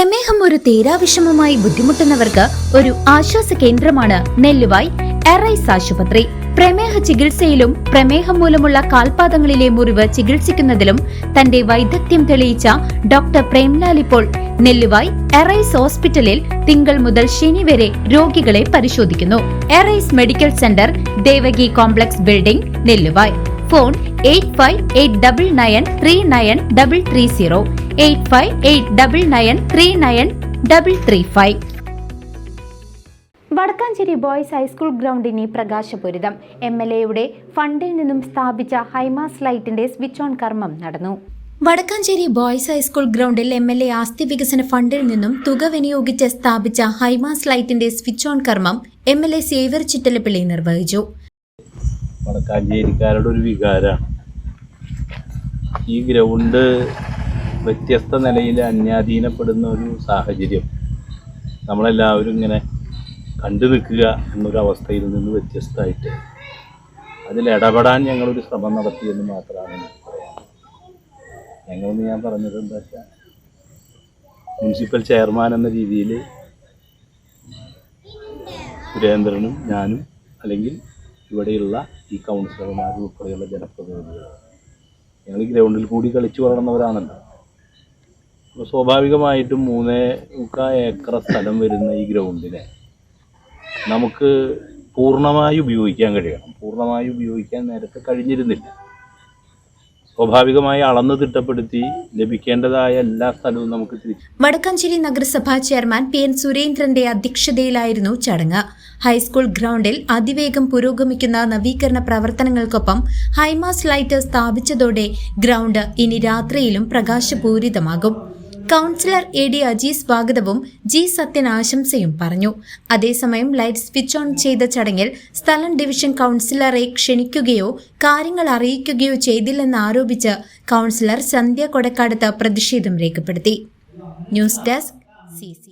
പ്രമേഹം ഒരു തീരാവിഷമമായി ബുദ്ധിമുട്ടുന്നവർക്ക് ഒരു ആശ്വാസ കേന്ദ്രമാണ് നെല്ലുവായ് എറൈസ് ആശുപത്രി. പ്രമേഹ ചികിത്സയിലും പ്രമേഹം മൂലമുള്ള കാൽപാദങ്ങളിലെ മുറിവ് ചികിത്സിക്കുന്നതിലും തന്റെ വൈദഗ്ധ്യം തെളിയിച്ച ഡോക്ടർ പ്രേംലാൽ ഇപ്പോൾ നെല്ലുവായ് എറൈസ് ഹോസ്പിറ്റലിൽ തിങ്കൾ മുതൽ ശനി വരെ രോഗികളെ പരിശോധിക്കുന്നു. Arise medical centre, Devaki complex building, Nelluvai. Phone 8589939330 8589939335. Vadakkancheri boys high school ഗ്രൗണ്ടിന് പ്രകാശപൂരിതം. MLAയുടെ ഫണ്ടിൽ നിന്നും സ്ഥാപിച്ച ഹൈമാസ് ലൈറ്റിന്റെ സ്വിച്ച് ഓൺ കർമ്മം നടന്നു. വടക്കാഞ്ചേരി ബോയ്സ് ഹൈസ്കൂൾ ഗ്രൗണ്ടിൽ MLA ആസ്തി വികസന ഫണ്ടിൽ നിന്നും തുക വിനിയോഗിച്ച് സ്ഥാപിച്ച ഹൈമാസ് ലൈറ്റിന്റെ സ്വിച്ച് ഓൺ കർമ്മം MLA സേവ്യർ ചിറ്റലപ്പിള്ളി നിർവഹിച്ചു. വടക്കാഞ്ചേരിക്കാരുടെ ഒരു വികാരമാണ് ഈ ഗ്രൗണ്ട് വ്യത്യസ്ത നിലയിൽ അന്യാധീനപ്പെടുന്ന ഒരു സാഹചര്യം നമ്മളെല്ലാവരും ഇങ്ങനെ കണ്ടു നിൽക്കുക എന്നൊരു അവസ്ഥയിൽ നിന്ന് വ്യത്യസ്തമായിട്ട് അതിൽ ഇടപെടാൻ ഞങ്ങളൊരു ശ്രമം നടത്തിയെന്ന് മാത്രമാണ് എനിക്ക് പറയാം. ഞങ്ങളെന്ന് ഞാൻ പറഞ്ഞത് എന്താ വെച്ചാൽ മുനിസിപ്പൽ ചെയർമാൻ എന്ന രീതിയിൽ സുരേന്ദ്രനും ഞാനും അല്ലെങ്കിൽ ഇവിടെയുള്ള ഈ കൗൺസിലർമാർ ഉൾപ്പെടെയുള്ള ജനപ്രതിനിധികൾ ഞങ്ങൾ ഈ ഗ്രൗണ്ടിൽ കൂടി കളിച്ചു വളർന്നവരാണല്ലോ. അപ്പോൾ സ്വാഭാവികമായിട്ടും 3.25 ഏക്കർ സ്ഥലം വരുന്ന ഈ ഗ്രൗണ്ടിനെ നമുക്ക് പൂർണ്ണമായി ഉപയോഗിക്കാൻ കഴിയണം. പൂർണ്ണമായി ഉപയോഗിക്കാൻ നേരത്തെ കഴിഞ്ഞിരുന്നില്ല. സ്വാഭാവികമായി അളന്ന് തിട്ടപ്പെടുത്തി ലഭിക്കേണ്ടതായ എല്ലാ സ്ഥലവും നമുക്ക് തിരിച്ചു. വടക്കാഞ്ചേരി നഗരസഭാ ചെയർമാൻ PN സുരേന്ദ്രന്റെ അധ്യക്ഷതയിലായിരുന്നു ചടങ്ങ്. ഹൈസ്കൂൾ ഗ്രൗണ്ടിൽ അതിവേഗം പുരോഗമിക്കുന്ന നവീകരണ പ്രവർത്തനങ്ങൾക്കൊപ്പം ഹൈമാസ് ലൈറ്റ് സ്ഥാപിച്ചതോടെ ഗ്രൗണ്ട് ഇനി രാത്രിയിലും പ്രകാശപൂരിതമാകും. കൗൺസിലർ AD അജി സ്വാഗതവും G സത്യൻ ആശംസയും പറഞ്ഞു. അതേസമയം ലൈറ്റ് സ്വിച്ച് ഓൺ ചെയ്ത ചടങ്ങിൽ സ്ഥലം ഡിവിഷൻ കൗൺസിലറെ ക്ഷണിക്കുകയോ കാര്യങ്ങൾ അറിയിക്കുകയോ ചെയ്തില്ലെന്ന് ആരോപിച്ച് കൗൺസിലർ സന്ധ്യ കൊടക്കാടത്ത് പ്രതിഷേധം രേഖപ്പെടുത്തി. News desk CC.